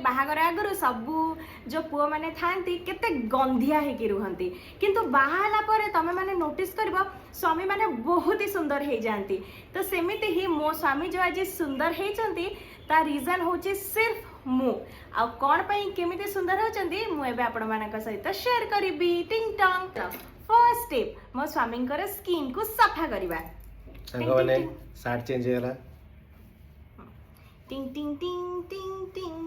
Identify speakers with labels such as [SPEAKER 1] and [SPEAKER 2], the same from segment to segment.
[SPEAKER 1] बाहागर आगु सबू जो पुओ मैंने थांती केते गंधिया हेकी रुहंती किंतु बाहाला परे तमे माने नोटिस करबो स्वामी माने बहुत ही सुंदर हे जानती। तो सेमिति ही मो स्वामी जो आज सुंदर हे चंती ता रीजन होची सिर्फ मु आ कोन पई केमिति सुंदर होचंती मु एबे आपण मानक सहित शेयर करबी। टिंग टंग फर्स्ट स्टेप मो स्वामी कर स्किन को सफा करबा।
[SPEAKER 2] संग माने सार्ट चेंज होला
[SPEAKER 1] टिंग टिंग टिंग टिंग टिंग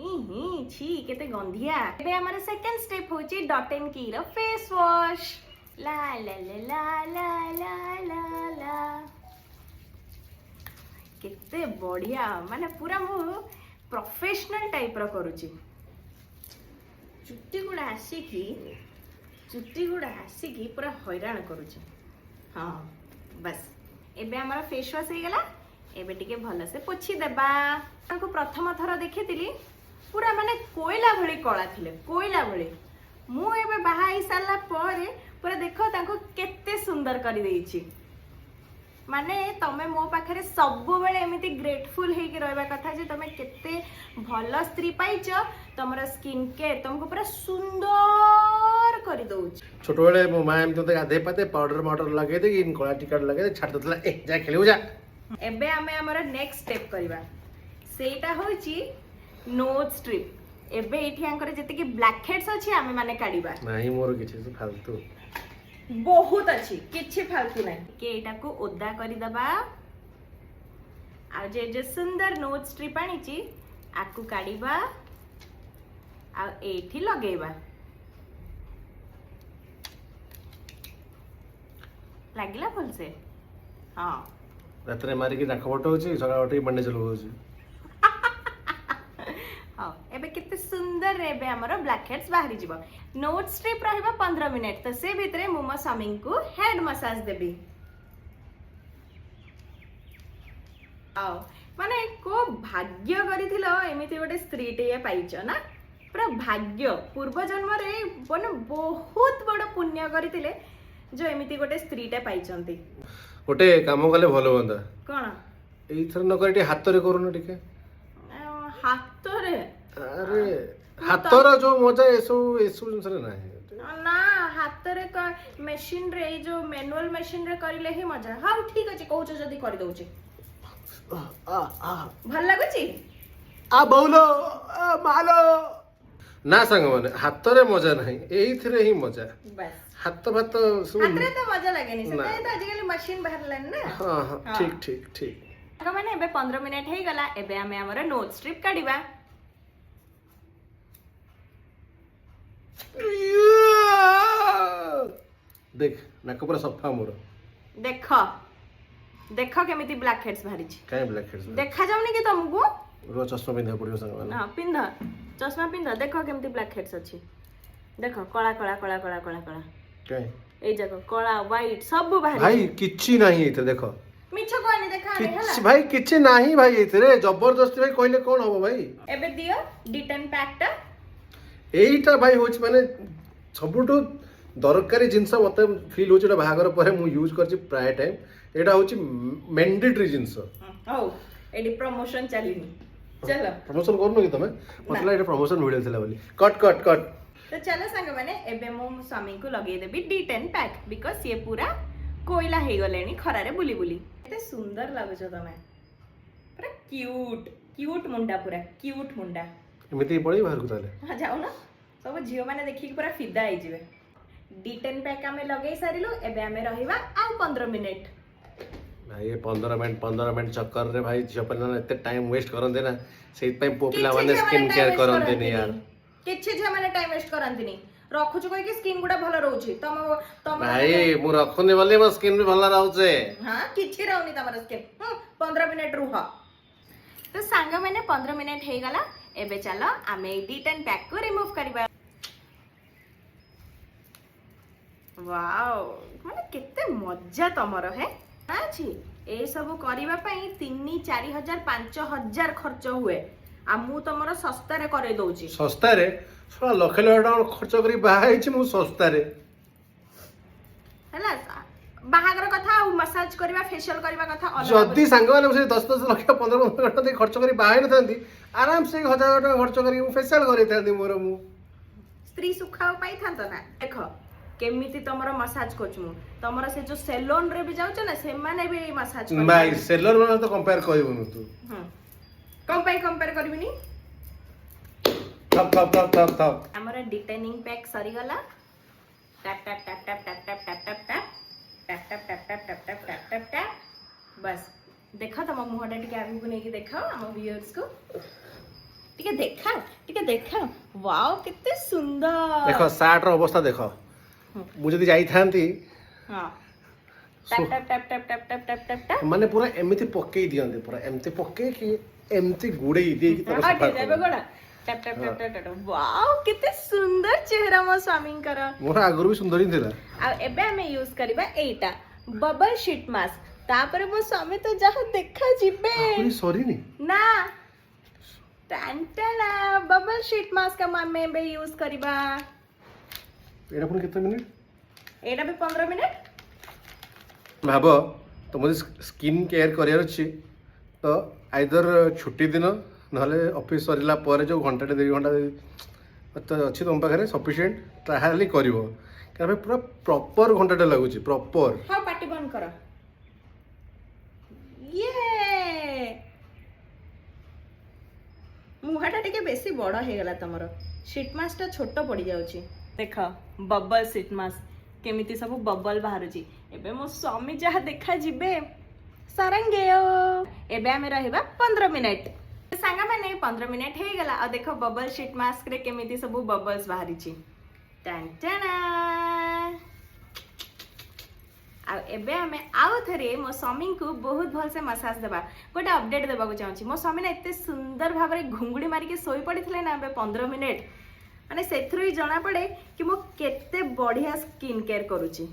[SPEAKER 1] इही छी केते गंधिया। एबे हमर सेकंड स्टेप होची डॉट एंड की रो फेस वॉश ला ला ला ला ला ला ला ला केते बढ़िया माने पूरा मु प्रोफेशनल टाइप रो करूची। चुट्टी गुडा आसी की पूरा हैरान करूची। हाँ बस एबे हमारा फेस वॉश हो गला। एबे टिके भल से पोछि देबा। ताको प्रथम थर देखितिली पूरा माने कोयला भली कला थिले कोयला भली। मु एबे बाहा ही साला परे पूरा देखो ताको केते सुंदर करि देइछि। माने तमे मो पाखरे सबु बेले एमिति ग्रेटफुल हे कि रहबा कथा जे तमे केते भल स्त्री पाइछ। तमरा स्किन केयर तुमको पूरा सुंदर करि दउछ।
[SPEAKER 2] छोट बेले मो मां एम तो गाधे पाते पाउडर माउडर लगे दे इन कला टिकट लगे दे छाड़ दतला ए जा खेलिउ जा।
[SPEAKER 1] एबे हमें हमर नेक्स्ट स्टेप करबा सेटा होची नोज स्ट्रिप। एबे एठी आंकर जते कि ब्लैक हेड्स अछि हमें माने काढिबा
[SPEAKER 2] नाही मोर किछि से फालतू
[SPEAKER 1] बहुत अच्छी किछि फालतू नहीं के एटा को ओदा करि दबा। आ जे सुंदर नोज स्ट्रिप आनीची आकु काढिबा आ एठी लगेबा। लागिला फुल से हां
[SPEAKER 2] रात्रे मारी की नाक बट होची सका उठी बंडे चलो होची।
[SPEAKER 1] हां एबे किते सुंदर एबे हमर ब्लैक हेड्स बाहरी जिवो। नोट स्ट्रिप रहबा 15 मिनिट तो से भितरे मु मो स्वामी को हेड मसाज देबी। आओ माने को भाग्य करिथिलो एमिति गोटे स्त्री टे पाइछ ना पूरा भाग्य पूर्व जन्म रे माने बहुत बड़ पुण्य करिथिले जो एमिति गोटे स्त्री टे पाइछंती।
[SPEAKER 2] गोटे काम कले भलो होंदा
[SPEAKER 1] कोन
[SPEAKER 2] एई थर न करी हाथ रे करूनो टिके
[SPEAKER 1] हाथ रे।
[SPEAKER 2] अरे हाथर जो मजा एसो जिनस नहीं
[SPEAKER 1] ना हाथ रे मशीन रे जो मैनुअल मशीन रे करिले ही मजा। हां ठीक अछि कहू जदी करि दउची भल लागुची
[SPEAKER 2] आ बहुलो मालो ना संग माने हाथ रे मजा नहीं एई थरे ही मजा।
[SPEAKER 1] बस
[SPEAKER 2] हाथ भात
[SPEAKER 1] हाथ रे तो मजा लागेनी से तो आजिकल मशीन बाहरलन ना।
[SPEAKER 2] हां हां ठीक ठीक ठीक
[SPEAKER 1] माने एबे 15 मिनिट हे गला। एबे हमें हमर नोट स्ट्रिप काढिबा।
[SPEAKER 2] देख नाक पूरा सफा मोर
[SPEAKER 1] देखो देखो केमिति ब्लैक हेड्स बाहरी छी।
[SPEAKER 2] काहे ब्लैक हेड्स
[SPEAKER 1] देखा जाउनी कि तुमको
[SPEAKER 2] रो चश्मा पिंधा पड़ियो संग माने।
[SPEAKER 1] हां पिंधा चश्मा पिंधा देखो केमिति ब्लैक हेड्स अछि। देखो कला कला कला कला कला कला
[SPEAKER 2] काहे
[SPEAKER 1] ए जगह कला व्हाइट सब बाहरी
[SPEAKER 2] भाई किछि नाही एते देखो
[SPEAKER 1] मिछ कोनी देखा रे हला
[SPEAKER 2] किछि भाई किछि नाही भाई एते जबरदस्ती भाई कहले कोन हो भाई।
[SPEAKER 1] एबे दियो D10 पैक ता
[SPEAKER 2] एईटा भाई होच माने सबुटो दरकारी जिंस मते फील होच बाहागर पर मु यूज करछि प्राय टाइम एटा होच मैंडेटरी जिंस।
[SPEAKER 1] हो एडी प्रमोशन चलीनी चलो
[SPEAKER 2] प्रमोशन करनो कि तमे मतलब एटा प्रमोशन वीडियो थिला बोली कट कट कट।
[SPEAKER 1] तो चलो संग माने एबे मो स्वामी को लगे देबी D10 पैक बिकॉज़ ये पूरा कोयला हे गलेनी खरारे बुली बुली। एते सुंदर लागुछ तमे पूरा क्यूट क्यूट मुंडा पूरा क्यूट मुंडा
[SPEAKER 2] एमिति पड़ी बाहर को ताले।
[SPEAKER 1] हां जाऊ ना सब झियो माने देखि पूरा फिदा हे जिवे। D10 पैक हमें लगे सारिलु एबे हमें रहिबा आ 15 मिनिट।
[SPEAKER 2] भाई 15 मिनट चक्कर रे भाई झपना एते टाइम वेस्ट करन देना सेहि पई पोपला माने स्किन केयर करन देनी यार
[SPEAKER 1] किछि जे माने टाइम वेस्ट करंतिनी रखु छु कि स्किन गुडा भलो रहउछि तम
[SPEAKER 2] भाई मु रखुनी बोली मो स्किन भी भलो रहउछे। हां
[SPEAKER 1] किछि रहउनी तमर स्किन 15 मिनिट रुह। तो सांग माने 15 मिनिट हे गला। एबे चलो आमे D10 पैक को रिमूव करबा। वाओ माने केते मजा तमर है अछि ए सब करबा पई 3-4,000 5,000 खर्च हुए आ मु तमर सस्ता रे करे दउची।
[SPEAKER 2] सस्ता रे सोला लख लख खर्च करी बाहा हिची मु सस्ता रे
[SPEAKER 1] हला ବାହାଘର କଥା ଆଉ ମସାଜ କରିବା ଫେସିଆଲ କରିବା କଥା ଅଲଗା।
[SPEAKER 2] ଯଦି ସାଙ୍ଗମାନେ ସେ 10 ଲକ୍ଷ 15 ଲକ୍ଷ ଦେଇ ଖର୍ଚ୍ଚ କରି ବାହା ହେଇନଥାନ୍ତି ଆରାମସେ 1000 ଟଙ୍କା ଖର୍ଚ୍ଚ କରି ମୁଁ ଫେସିଆଲ କରେଇଥାନ୍ତି ମୋର ମୁଁ।
[SPEAKER 1] ସ୍ତ୍ରୀ ସୁଖ ପାଇଥାନ୍ତ ନା। ଦେଖ କେମିତି ତମର ମସାଜ କରୁଛୁ ମୁଁ, ତମର ସେ ଯୋଉ ସେଲୁନ ରେ ବି ଯାଉଛ ନା ସେମାନେ ବି ମସାଜ କରୁଛନ୍ତି।
[SPEAKER 2] ନାଇଁ ସେଲର ମାନେ ତ କମ୍ପେୟାର କରିବୁନି ତୁ।
[SPEAKER 1] କଣ ପାଇଁ କମ୍ପେୟାର କରିବିନି?
[SPEAKER 2] ଥପ ଥପ ଥପ ଥପ ଥପ।
[SPEAKER 1] ଆମର ଡିଟେନିଂ ପ୍ୟାକ୍ ସରିଗଲା। ଟାପ ଟାପ ଟାପ ଟାପ ଟାପ ଟାପ ଟାପ ଟାପ ଟାପ ଟାପ ଟାପ ଟାପ ଟାପ ଟାପ ଟାପ ଟାପ ଟାପ। ବସ୍ ଦେଖ ତମ ମୁହଁଟା ଟିକେ ଆଗକୁ ନେଇକି ଦେଖାଅ ଆମ ଭିଉଅର୍ସ କୁ। ଟିକେ ଦେଖା ଟିକେ ଦେଖା। ୱାଓ କେତେ ସୁନ୍ଦର।
[SPEAKER 2] ଦେଖ ସାର୍ଟ ର ଅବସ୍ଥା ଦେଖ। ମୁଁ ଯଦି ଯାଇଥାନ୍ତି
[SPEAKER 1] ହଁ ଟାପ ଟାପ ଟାପ ଟାପ ଟାପ ଟାପ ଟାପ ଟାପ ଟାପ।
[SPEAKER 2] ମାନେ ପୁରା ଏମିତି ପକେଇ ଦିଅନ୍ତି, ପୁରା ଏମିତି ପକେଇକି ଏମିତି ଗୁଡେଇ ଦେଇକି ତାକୁ ସଫା
[SPEAKER 1] ହଟି
[SPEAKER 2] କରନ୍ତି।
[SPEAKER 1] ଯାବେ ଗୋଡା। ଟାପ ଟାପ ଟାପ ଟାପ ଟାପ। ୱାଓ କେତେ ସୁନ୍ଦର ଚେହେରା ମୋ ସ୍ୱାମୀଙ୍କର।
[SPEAKER 2] ମୋର ଆଗରୁ ବି ସୁନ୍ଦର ହିଁ ଥିଲା।
[SPEAKER 1] ଆଉ ଏବେ ଆମେ ୟୁଜ କରିବା ଏଇଟା ବବଲ ଶିଟ୍ ମାସ୍କ। ତାପରେ ମୋ ସ୍ୱାମୀ ତ ଯାହା ଦେଖା ଯିବେ
[SPEAKER 2] ଆହୁରି ସରିନି
[SPEAKER 1] ନା। ଟାଣ୍ଟାଲା ବବଲ ଶିଟ୍ ମାସ୍କ ଆମେ ଏବେ ୟୁଜ କରିବା।
[SPEAKER 2] ଏଇଟା ପୁଣି କେତେ ମିନିଟ୍?
[SPEAKER 1] ଏଇଟା ବି 15 ମିନିଟ୍।
[SPEAKER 2] ଭାବ ତମର ସ୍କିନ୍ କେୟାର କରିବାର ଅଛି ତ ଆଇଦର ଛୁଟି ଦିନ ନହେଲେ ଅଫିସ ସରିଲା ପରେ ଯେଉଁ ଘଣ୍ଟାଟେ 2 ଘଣ୍ଟା ଅଛି ତମ ପାଖରେ ସଫିସିଏଣ୍ଟ ତାହେଲେ କରିବ। କାରଣ ପୁରା ପ୍ରପର ଘଣ୍ଟାଟେ ଲାଗୁଛି ପ୍ରପର।
[SPEAKER 1] ହଁ ପାଟି ବନ୍ଦ କର। ଇଏ ମୁହଁଟା ଟିକେ ବେଶୀ ବଡ ହେଇଗଲା ତମର। ଶିଟ୍ ମାସ୍କ ଟା ଛୋଟ ପଡି ଯାଉଛି। ଦେଖ ବବଲ ଶିଟ୍ ମାସ୍କ କେମିତି ସବୁ ବବଲ ବାହାରୁଛି। ଏବେ ମୋ ସ୍ୱାମୀ ଯାହା ଦେଖା ଯିବେ ସାରଙ୍ଗେୟ। ଏବେ ଆମେ ରହିବା 15 ମିନିଟ୍। ସାଙ୍ଗମାନେ 15 ମିନିଟ୍ ହେଇଗଲା। ଆଉ ଦେଖ ବବଲ ଶିଟ୍ ମାସ୍କ ରେ କେମିତି ସବୁ ବବଲ୍ସ ବାହାରିଛି। ଟାଣ୍ଟାଣା। ଆଉ ଏବେ ଆମେ ଆଉ ଥରେ ମୋ ସ୍ୱାମୀଙ୍କୁ ବହୁତ ଭଲସେ ମସାଜ ଦେବା। ଗୋଟେ ଅପଡେଟ୍ ଦେବାକୁ ଚାହୁଁଛି। ମୋ ସ୍ୱାମୀ ନା ଏତେ ସୁନ୍ଦର ଭାବରେ ଘୁଙ୍ଗୁଡ଼ି ମାରିକି ଶୋଇ ପଡ଼ିଥିଲେ ନା ଏବେ 15 ମିନିଟ୍। ମାନେ ସେଥିରୁ ହିଁ ଜଣାପଡ଼େ କି ମୁଁ କେତେ ବଢ଼ିଆ ସ୍କିନ୍ କେୟାର କରୁଛି।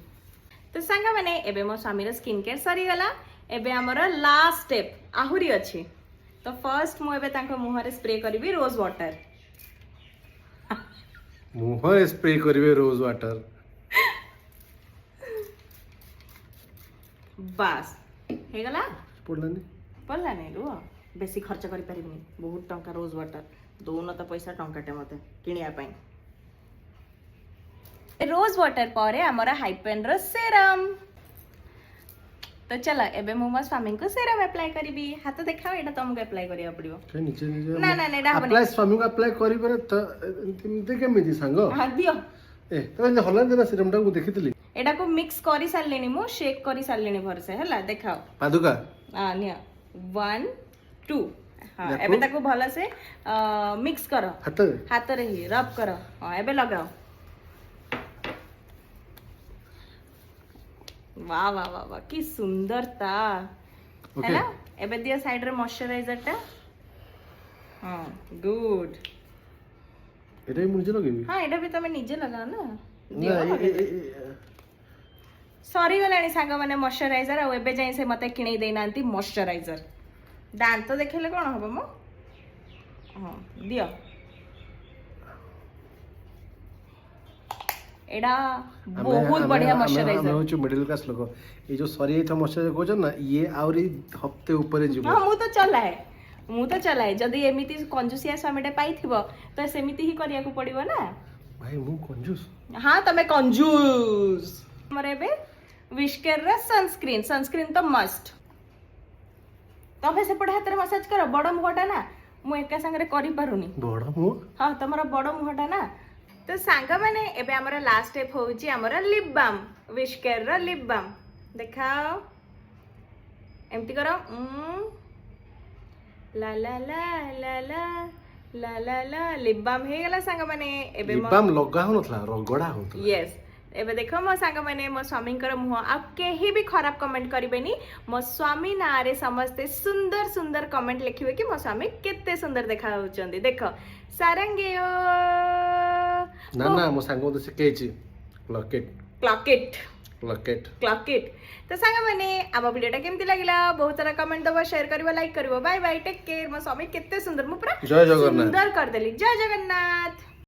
[SPEAKER 1] ତ ସାଙ୍ଗମାନେ ଏବେ ମୋ ସ୍ୱାମୀର ସ୍କିନ୍ କେୟାର ସରିଗଲା। ଏବେ ଆମର ଲାଷ୍ଟ ଷ୍ଟେପ୍ ଆହୁରି ଅଛି। ତ ଫର୍ଷ୍ଟ ମୁଁ ଏବେ ତାଙ୍କ ମୁହଁରେ ସ୍ପ୍ରେ କରିବି ରୋଜ୍ ୱାଟର।
[SPEAKER 2] ମୁହଁରେ ସ୍ପ୍ରେ କରିବେ ରୋଜ୍ ୱାଟର।
[SPEAKER 1] ବାସ୍ ହେଇଗଲା।
[SPEAKER 2] ପଡ଼ିଲାନି
[SPEAKER 1] ପଡ଼ିଲାନି ରୁହ ବେଶୀ ଖର୍ଚ୍ଚ କରିପାରିବିନି। ବହୁତ ଟଙ୍କା ରୋଜ୍ ୱାଟର ଦଉନ ତ ପଇସା ଟଙ୍କାଟେ ମୋତେ କିଣିବା ପାଇଁ। ରୋଜ୍ ୱାଟର ପରେ ଆମର ହାଇପେନ୍ ର ସେରମ୍। ତ ଚାଲ ଏବେ ମୁଁ ମୋ ସ୍ୱାମୀଙ୍କୁ ସେରମ୍ ଆପ୍ଲାଏ କରିବି। ହାତ ଦେଖାଅ ଏଇଟା ତମକୁ ଆପ୍ଲାଏ କରିବାକୁ ପଡ଼ିବ।
[SPEAKER 2] ନିଜେ ନିଜେ
[SPEAKER 1] ନା ନା ନା ଏଇଟା ହବନି।
[SPEAKER 2] ଆପ୍ଲାଏ ସ୍ୱାମୀଙ୍କୁ ଆପ୍ଲାଏ କରିପାରେ ତ ଏମିତି କେମିତି ସାଙ୍ଗ?
[SPEAKER 1] ହଁ ଦିଅ।
[SPEAKER 2] ଏ ତମେ ହଲାନ୍ତି ନା ସିରମଟା ମୁଁ ଦେଖିଥିଲି।
[SPEAKER 1] ଏଟାକୁ ମିକ୍ସ କରି ସାରିଲିଣି ମୁଁ ଶେକ୍ କରି ସାରିଲିଣି ଭଲସେ ହେଲା ଦେଖାଅ।
[SPEAKER 2] ପାଦୁକା
[SPEAKER 1] ନିଅ 1 2 ହଁ
[SPEAKER 2] ଦେଖୁ।
[SPEAKER 1] ଏବେ ତାକୁ ଭଲସେ ମିକ୍ସ କର
[SPEAKER 2] ହାତରେ
[SPEAKER 1] ହାତରେ ହିଁ ରବ୍ କର। ହଁ ଏବେ ଲଗାଅ। वाह वाह वाह वाह की सुंदरता है ना। एबे दिया साइड रे मॉइस्चराइजर टा। हां गुड।
[SPEAKER 2] एटा भी मुझे लगेबी।
[SPEAKER 1] हां एटा भी तमे निजे लगाओ ना।
[SPEAKER 2] ना
[SPEAKER 1] सॉरी गलानी सांग माने मॉइस्चराइजर आ एबे जाई से मते किनै देई नांती मॉइस्चराइजर। दांत देखले कोन हबो मो। हां दियो। एडा बहुत बढ़िया मॉइस्चराइजर।
[SPEAKER 2] हम होछु मिडिल क्लास लोग। ये जो सरी था मॉइस्चराइजर कोजन ना ये आउरी हफ्ते ऊपर जीवो।
[SPEAKER 1] हां मु तो चलाए जदी एमिति कंजूसिया स्वामीटे पाइथिबो तो सेमिति ही करिया को पड़िबो ना।
[SPEAKER 2] भाई मु कंजूस।
[SPEAKER 1] हां तमे कंजूस। हमरे बे विस्केर रा सनस्क्रीन तो मस्ट। तबे से पड़ हाथ रे मसाज करो बड़ मुहटा ना मु एका संग रे करि पारुनी।
[SPEAKER 2] बड़ मुह?
[SPEAKER 1] हां तमरा बड़ मुहटा ना। तो सांग माने एबे हमरा लास्ट स्टेप होउची हमरा लिप बाम विस्केर रा लिप बाम देखाओ एमती करो ला ला ला ला ला ला ला ला लिप बाम हे गला सांग माने एबे
[SPEAKER 2] लिप बाम लगा हो नथला रगड़ा होतला।
[SPEAKER 1] यस एबे देखो मो सांग माने मो स्वामी कर मुह आ केही भी खराब कमेंट करिवेनी। मो स्वामी ना रे समस्ते सुंदर सुंदर कमेंट लिखिबे कि मो स्वामी केते सुंदर देखा होचंदी। देखो सारंगेयो
[SPEAKER 2] ना ना मो सांग तो सिकेची क्लॉकेट। तो सांग माने आम वीडियोटा केमती लागिला बहुत सारा कमेंट दबो शेयर करबो लाइक करबो बाय बाय टेक केयर। मो स्वामी केते सुंदर मु पूरा जय जगन्नाथ
[SPEAKER 1] सुंदर कर देली। जय जगन्नाथ।